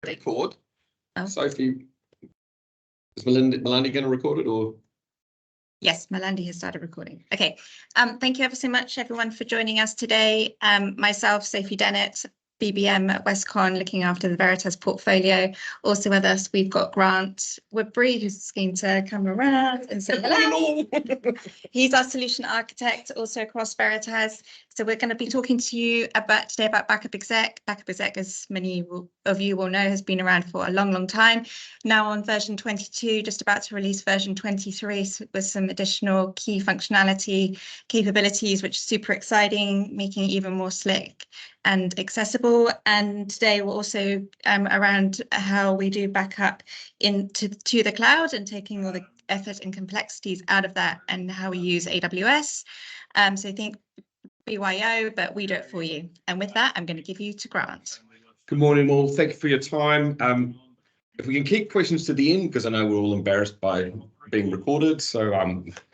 record. Oh. Sophie, is Melanie going to record it, or? Yes, Melanie has started recording. Okay. Thank you ever so much, everyone, for joining us today. Myself, Sophie Dennett, BBM at Westcon, looking after the Veritas portfolio. Also with us, we've got Grant Woodbury, who's going to come around and say hello. He's our solution architect, also across Veritas. So we're going to be talking to you today about Backup Exec. Backup Exec, as many of you will know, has been around for a long, long time. Now on version 22, just about to release version 23 with some additional key functionality capabilities, which is super exciting, making it even more slick and accessible. And today we're also around how we do backup to the cloud and taking all the effort and complexities out of that and how we use AWS. So think BYO, but we do it for you. And with that, I'm going to give you to Grant. Good morning, all. Thank you for your time. If we can keep questions to the end, because I know we're all embarrassed by being recorded. So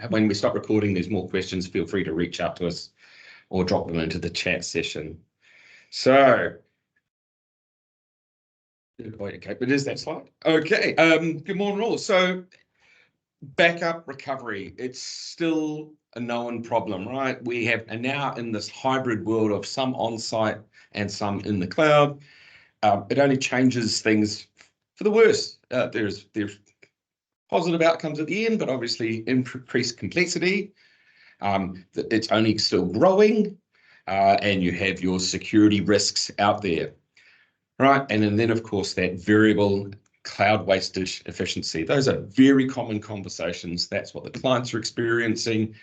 when we stop recording, there's more questions. Feel free to reach out to us or drop them into the chat session. So, okay, but is that slide? Okay, good morning all. So backup recovery, it's still a known problem, right? We are now in this hybrid world of some on-site and some in the cloud. It only changes things for the worse. There's positive outcomes at the end, but obviously increased complexity. It's only still growing. And you have your security risks out there, right? And then, of course, that variable cloud wastage efficiency. Those are very common conversations. That's what the clients are experiencing.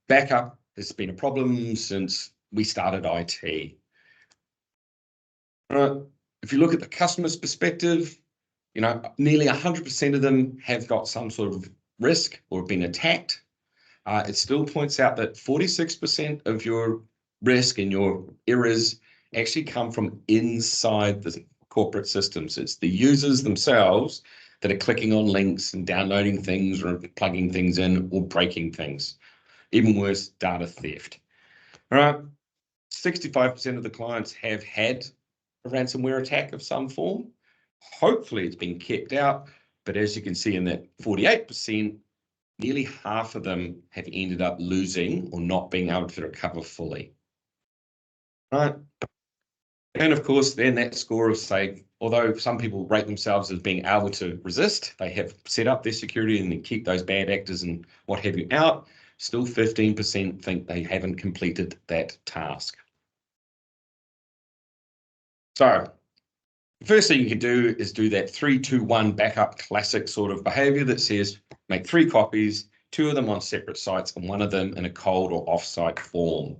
Backup has been a problem since we started IT. If you look at the customer's perspective, you know, nearly 100% of them have got some sort of risk or been attacked. It still points out that 46% of your risk and your errors actually come from inside the corporate systems. It's the users themselves that are clicking on links and downloading things or plugging things in or breaking things. Even worse, data theft. All right, 65% of the clients have had a ransomware attack of some form. Hopefully it's been kept out, but as you can see in that 48%, nearly half of them have ended up losing or not being able to recover fully. Right. And of course, then that score of, say, although some people rate themselves as being able to resist, they have set up their security and then keep those bad actors and what have you out, still 15% think they haven't completed that task. So the first thing you can do is do that 3-2-1 backup classic sort of behavior that says make 3 copies, 2 of them on separate sites and 1 of them in a cold or offsite form.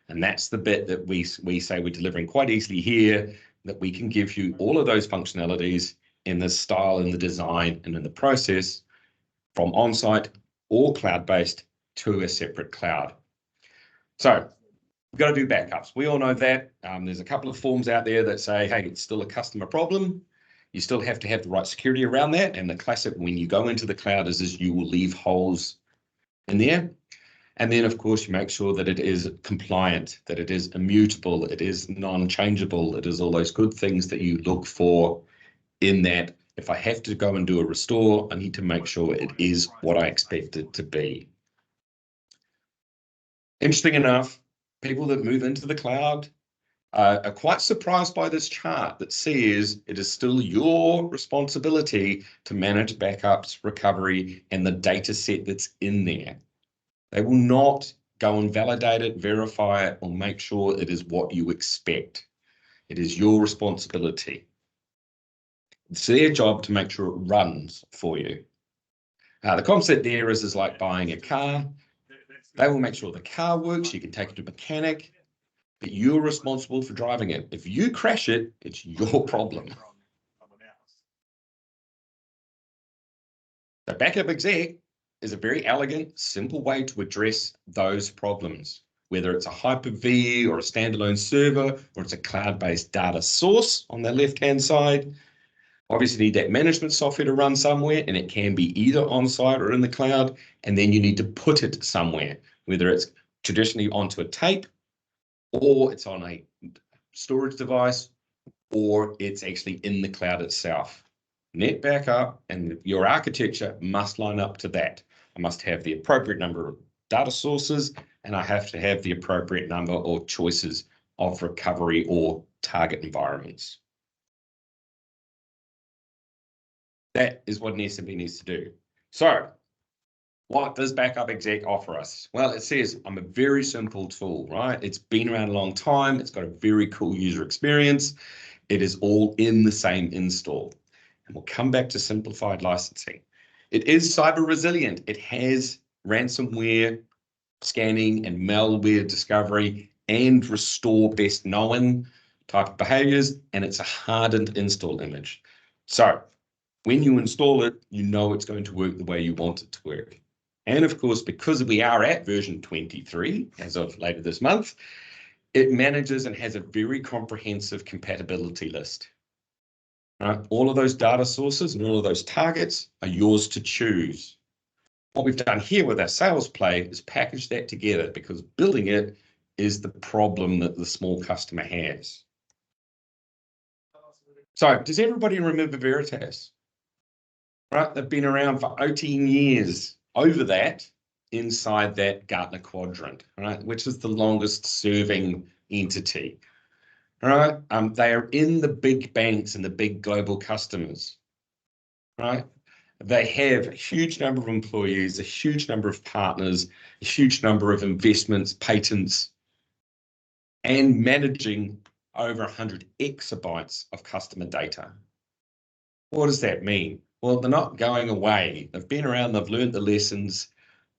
And that's the bit that we say we're delivering quite easily here, that we can give you all of those functionalities in the style, in the design, and in the process from on-site or cloud-based to a separate cloud. So we've got to do backups. We all know that. There's a couple of forms out there that say, hey, it's still a customer problem. You still have to have the right security around that. And the classic when you go into the cloud is you will leave holes in there. And then, of course, you make sure that it is compliant, that it is immutable, it is non-changeable. It is all those good things that you look for in that. If I have to go and do a restore, I need to make sure it is what I expect it to be. Interesting enough, people that move into the cloud are quite surprised by this chart that says it is still your responsibility to manage backups, recovery, and the data set that's in there. They will not go and validate it, verify it, or make sure it is what you expect. It is your responsibility. It's their job to make sure it runs for you. The concept there is like buying a car. They will make sure the car works. You can take it to a mechanic, but you're responsible for driving it. If you crash it, it's your problem. The Backup Exec is a very elegant, simple way to address those problems, whether it's a Hyper-V or a standalone server, or it's a cloud-based data source on the left-hand side. Obviously, you need that management software to run somewhere, and it can be either on-site or in the cloud, and then you need to put it somewhere, whether it's traditionally onto a tape, or it's on a storage device, or it's actually in the cloud itself. Net backup and your architecture must line up to that. I must have the appropriate number of data sources, and I have to have the appropriate number or choices of recovery or target environments. That is what an SMB needs to do. So what does Backup Exec offer us? Well, it says I'm a very simple tool, right? It's been around a long time. It's got a very cool user experience. It is all in the same install. And we'll come back to simplified licensing. It is cyber resilient. It has ransomware scanning and malware discovery and restore best known type of behaviors. And it's a hardened install image. So when you install it, you know it's going to work the way you want it to work. And of course, because we are at version 23 as of later this month, it manages and has a very comprehensive compatibility list. Right? All of those data sources and all of those targets are yours to choose. What we've done here with our sales play is package that together, because building it is the problem that the small customer has. So does everybody remember Veritas? Right, they've been around for 18 years, over that, inside that Gartner quadrant, right, which is the longest serving entity. Right, they are in the big banks and the big global customers. Right, they have a huge number of employees, a huge number of partners, a huge number of investments, patents, and managing over 100 exabytes of customer data. What does that mean? Well, they're not going away. They've been around, they've learned the lessons,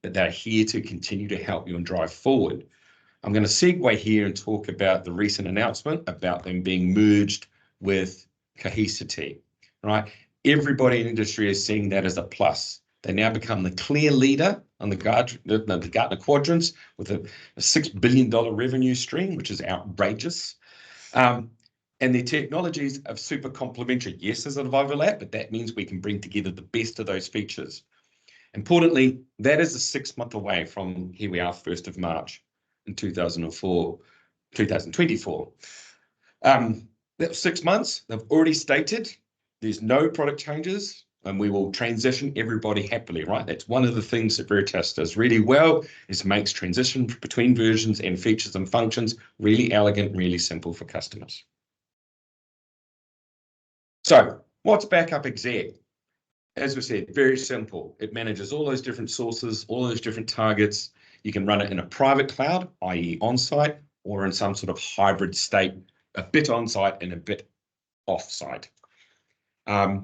that they're here to continue to help you and drive forward. I'm going to segue here and talk about the recent announcement about them being merged with Cohesity, right? Everybody in the industry is seeing that as a plus. They now become the clear leader on the Gartner quadrants with a $6 billion revenue stream, which is outrageous. And their technologies are super complementary. Yes, there's a lot of overlap, but that means we can bring together the best of those features. Importantly, that is a 6 month away from here we are, 1st of March in 2024. That was 6 months. They've already stated there's no product changes and we will transition everybody happily, right? That's one of the things that Veritas does really well, is makes transition between versions and features and functions really elegant, really simple for customers. So what's Backup Exec? As we said, very simple. It manages all those different sources, all those different targets. You can run it in a private cloud, i.e. on-site, or in some sort of hybrid state, a bit on-site and a bit off-site. A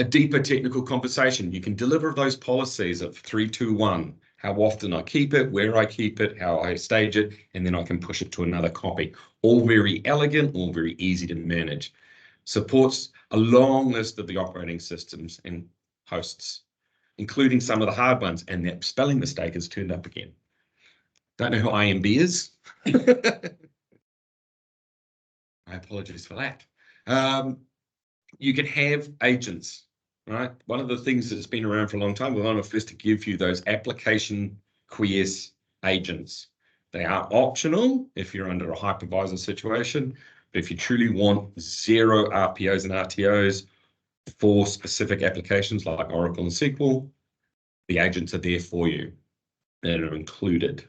deeper technical conversation. You can deliver those policies of 3, 2, 1, how often I keep it, where I keep it, how I stage it, and then I can push it to another copy. All very elegant, all very easy to manage. Supports a long list of the operating systems and hosts, including some of the hard ones, and that spelling mistake has turned up again. Don't know who IMB is. My apologies for that. You can have agents, right? One of the things that's been around for a long time, we're one of the first to give you those application quiesce agents. They are optional if you're under a hypervisor situation, but if you truly want 0 RPOs and RTOs for specific applications like Oracle and SQL, the agents are there for you and are included.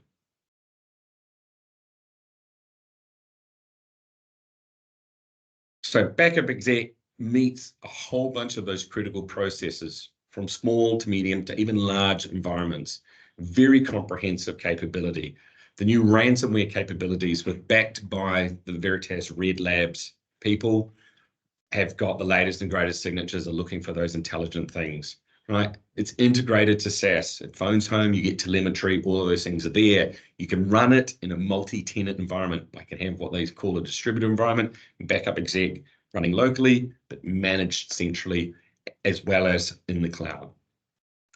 So Backup Exec meets a whole bunch of those critical processes from small to medium to even large environments. Very comprehensive capability. The new ransomware capabilities were backed by the Veritas Red Labs people, have got the latest and greatest signatures, are looking for those intelligent things, right? It's integrated to SaaS. It phones home, you get telemetry, all of those things are there. You can run it in a multi-tenant environment. I can have what they call a distributed environment, Backup Exec running locally, but managed centrally, as well as in the cloud.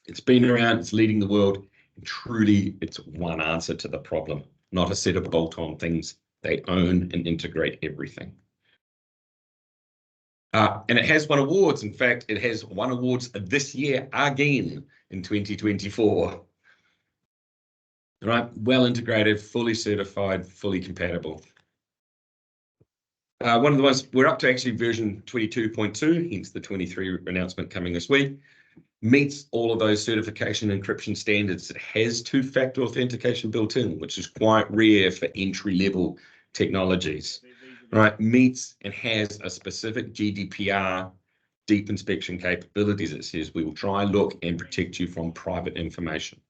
It's been around, it's leading the world, and truly it's one answer to the problem, not a set of bolt-on things. They own and integrate everything. And it has won awards. In fact, it has won awards this year again in 2024. Right, well integrated, fully certified, fully compatible. One of the ones, we're up to actually version 22.2, hence the 23 announcement coming this week, meets all of those certification encryption standards. It has two-factor authentication built in, which is quite rare for entry-level technologies, right? Meets and has a specific GDPR deep inspection capabilities. It says we will try, look, and protect you from private information.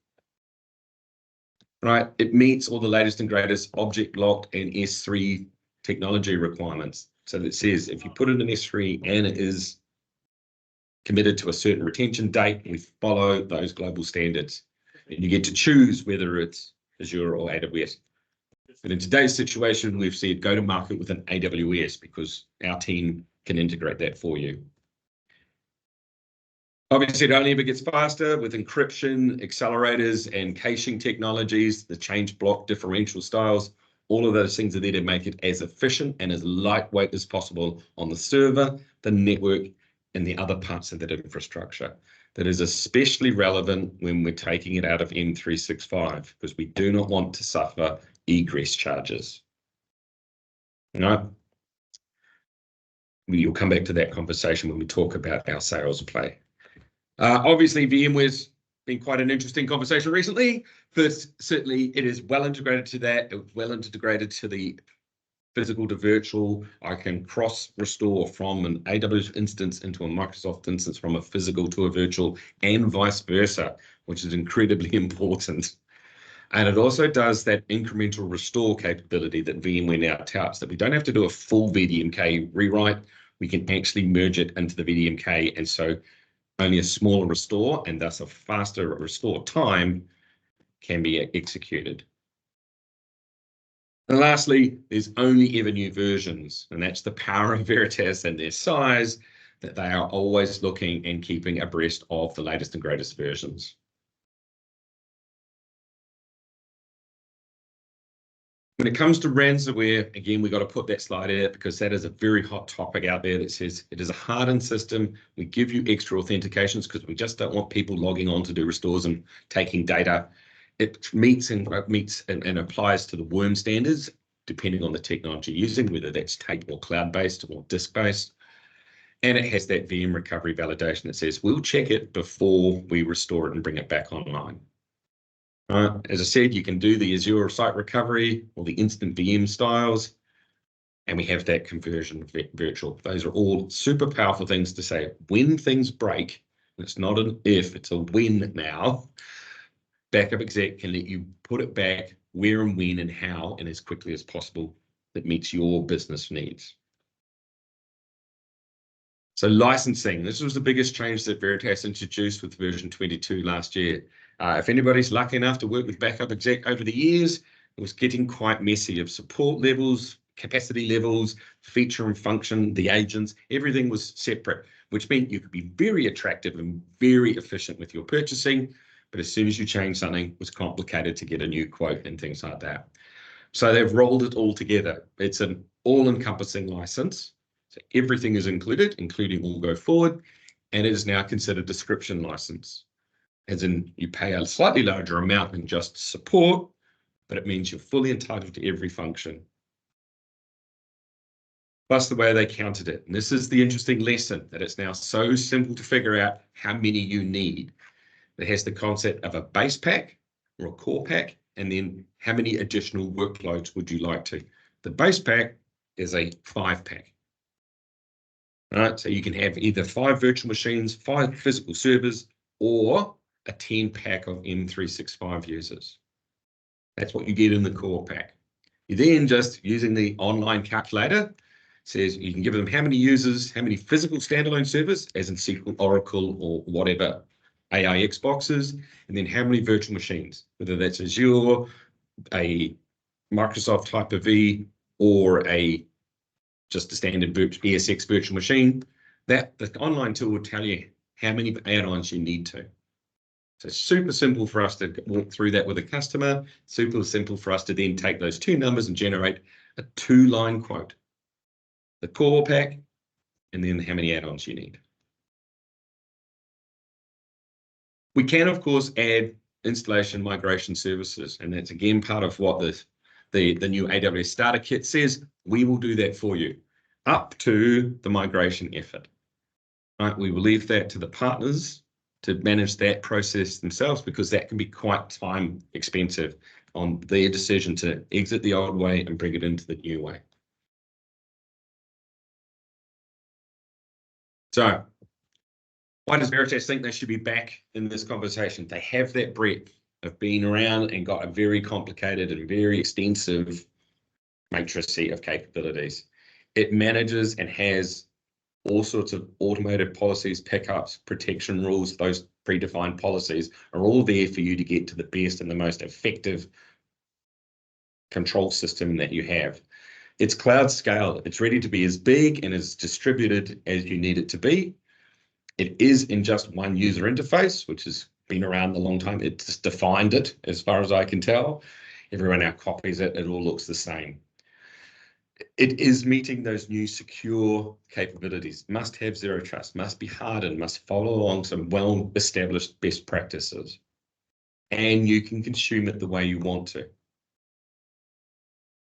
Right, it meets all the latest and greatest object locked and S3 technology requirements. So that says if you put it in S3 and it is committed to a certain retention date, we follow those global standards. And you get to choose whether it's Azure or AWS. But in today's situation, we've said go to market with an AWS because our team can integrate that for you. Obviously, it only ever gets faster with encryption, accelerators, and caching technologies, the change block differential styles. All of those things are there to make it as efficient and as lightweight as possible on the server, the network, and the other parts of that infrastructure. That is especially relevant when we're taking it out of M365 because we do not want to suffer egress charges. You know, you'll come back to that conversation when we talk about our sales play. Obviously, VMware's been quite an interesting conversation recently, but certainly it is well integrated to that. It's well integrated to the physical to virtual. I can cross restore from an AWS instance into a Microsoft instance, from a physical to a virtual, and vice versa, which is incredibly important. And it also does that incremental restore capability that VMware now touts, that we don't have to do a full VDMK rewrite. We can actually merge it into the VDMK, and so only a smaller restore and thus a faster restore time can be executed. And lastly, there's only ever new versions, and that's the power of Veritas and their size, that they are always looking and keeping abreast of the latest and greatest versions. When it comes to ransomware, again, we've got to put that slide in it because that is a very hot topic out there that says it is a hardened system. We give you extra authentications because we just don't want people logging on to do restores and taking data. It meets and applies to the worm standards, depending on the technology using, whether that's tape or cloud-based or disk-based. And it has that VM recovery validation that says we'll check it before we restore it and bring it back online. As I said, you can do the Azure site recovery or the instant VM styles, and we have that conversion virtual. Those are all super powerful things to say when things break. It's not an if, it's a when now. Backup Exec can let you put it back where and when and how and as quickly as possible that meets your business needs. So licensing, this was the biggest change that Veritas introduced with version 22 last year. If anybody's lucky enough to work with Backup Exec over the years, it was getting quite messy of support levels, capacity levels, feature and function, the agents, everything was separate, which meant you could be very attractive and very efficient with your purchasing. But as soon as you change something, it was complicated to get a new quote and things like that. So they've rolled it all together. It's an all-encompassing license. So everything is included, including all go forward, and it is now considered a subscription license. As in, you pay a slightly larger amount than just support, but it means you're fully entitled to every function. Plus the way they counted it. And this is the interesting lesson, that it's now so simple to figure out how many you need. It has the concept of a base pack or a core pack, and then how many additional workloads would you like to? The base pack is a 5-pack. All right, so you can have either 5 virtual machines, 5 physical servers, or a 10-pack of M365 users. That's what you get in the core pack. You then just using the online calculator says you can give them how many users, how many physical standalone servers, as in SQL, Oracle, or whatever AIX boxes, and then how many virtual machines, whether that's Azure, a Microsoft Hyper-V, or just a standard ESX virtual machine. That the online tool will tell you how many add-ons you need to. So super simple for us to walk through that with a customer, super simple for us to then take those 2 numbers and generate a 2-line quote. The core pack, and then how many add-ons you need. We can, of course, add installation migration services, and that's again part of what the new AWS starter kit says. We will do that for you. up to the migration effort. Right? We will leave that to the partners to manage that process themselves, because that can be quite time expensive on their decision to exit the old way and bring it into the new way. So why does Veritas think they should be back in this conversation? They have that breadth of being around and got a very complicated and very extensive matrix of capabilities. It manages and has all sorts of automated policies, pickups, protection rules. Those predefined policies are all there for you to get to the best and the most effective control system that you have. It's cloud scale. It's ready to be as big and as distributed as you need it to be. It is in just one user interface, which has been around a long time. It's defined it, as far as I can tell. Everyone now copies it. It all looks the same. It is meeting those new secure capabilities. Must have zero trust, must be hardened, must follow along some well-established best practices. And you can consume it the way you want to.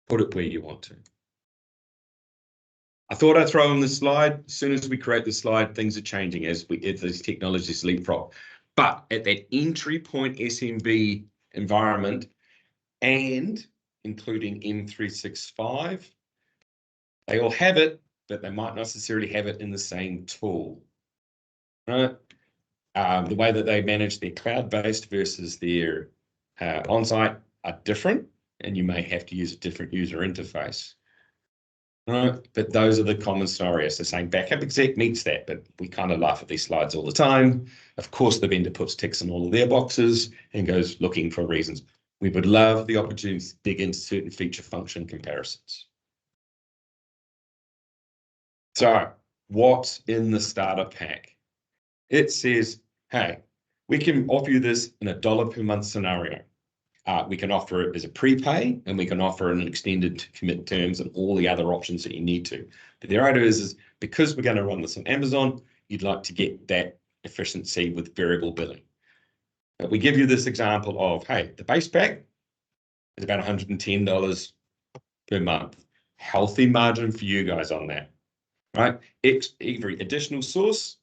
Put it where you want to. I thought I'd throw in this slide. As soon as we create the slide, things are changing as these technologies leapfrog. But at that entry point SMB environment, and including M365, they all have it, but they might not necessarily have it in the same tool. Right? The way that they manage their cloud-based versus their on-site are different, and you may have to use a different user interface. Right? But those are the common scenarios. So saying backup exec meets that, but we kind of laugh at these slides all the time. Of course, the vendor puts ticks in all of their boxes and goes looking for reasons. We would love the opportunity to dig into certain feature function comparisons. So what's in the starter pack? It says, hey, we can offer you this in $1 per month scenario. We can offer it as a prepay, and we can offer an extended commit terms and all the other options that you need to. But the idea is because we're going to run this on Amazon, you'd like to get that efficiency with variable billing. But we give you this example of, hey, the base pack is about $110 per month. Healthy margin for you guys on that. Right? Every additional source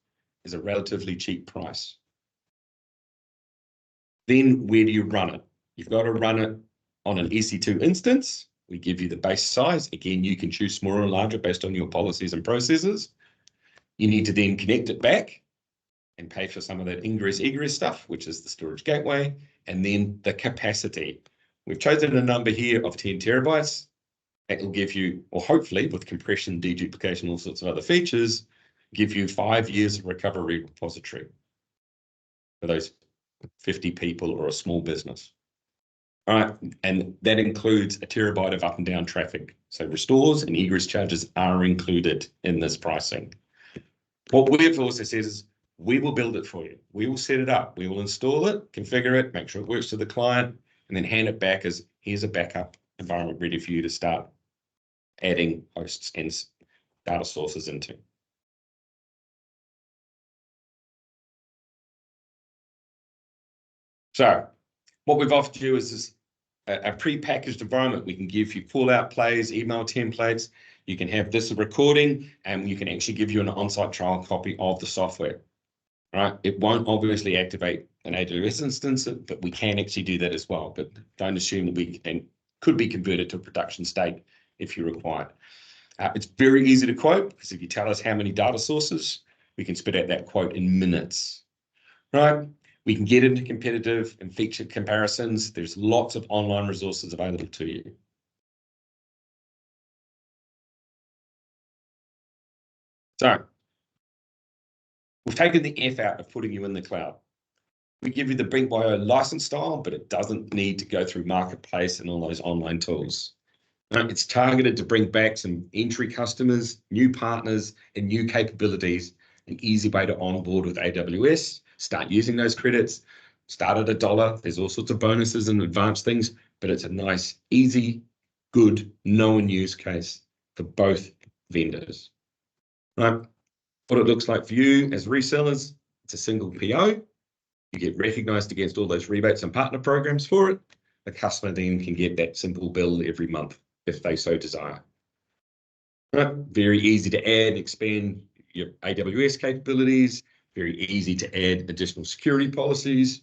is a relatively cheap price. Then where do you run it? You've got to run it on an EC2 instance. We give you the base size. Again, you can choose smaller or larger based on your policies and processes. You need to then connect it back and pay for some of that ingress-egress stuff, which is the storage gateway, and then the capacity. We've chosen a number here of 10 terabytes. That will give you, or hopefully with compression, deduplication, all sorts of other features, give you 5 years of recovery repository for those 50 people or a small business. All right, and that includes a terabyte of up and down traffic. So restores and egress charges are included in this pricing. What we've also said is we will build it for you. We will set it up. We will install it, configure it, make sure it works to the client, and then hand it back as here's a backup environment ready for you to start adding hosts and data sources into. So what we've offered you is this, a pre-packaged environment. We can give you pull-out plays, email templates. You can have this recording, and you can actually give you an on-site trial copy of the software. Right? It won't obviously activate an AWS instance, but we can actually do that as well. But don't assume that we could be converted to a production state if you require. It's very easy to quote, because if you tell us how many data sources, we can spit out that quote in minutes. Right? We can get into competitive and feature comparisons. There's lots of online resources available to you. So we've taken the F out of putting you in the cloud. We give you the Bring by license style, but it doesn't need to go through Marketplace and all those online tools. It's targeted to bring back some entry customers, new partners, and new capabilities, an easy way to onboard with AWS, start using those credits, start at $1. There's all sorts of bonuses and advanced things, but it's a nice, easy, good, known use case for both vendors. Right? What it looks like for you as resellers, it's a single PO. You get recognized against all those rebates and partner programs for it. The customer then can get that simple bill every month if they so desire. Right? Very easy to add and expand your AWS capabilities, very easy to add additional security policies.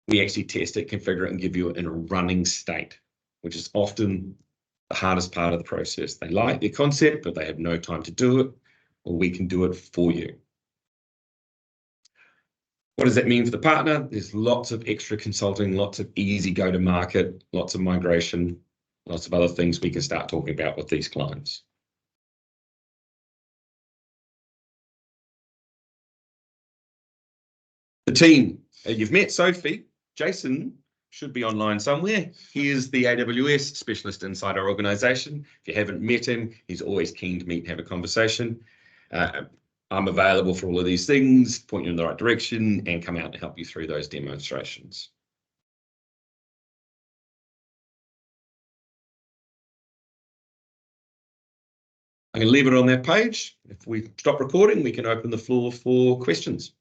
We actually test it, configure it, and give you it in a running state, which is often the hardest part of the process. They like the concept, but they have no time to do it, or we can do it for you. What does that mean for the partner? There's lots of extra consulting, lots of easy go-to-market, lots of migration, lots of other things we can start talking about with these clients. The team, you've met Sophie. Jason should be online somewhere. He is the AWS specialist inside our organization. If you haven't met him, he's always keen to meet and have a conversation. I'm available for all of these things, point you in the right direction, and come out and help you through those demonstrations. I'm going to leave it on that page. If we stop recording, we can open the floor for questions.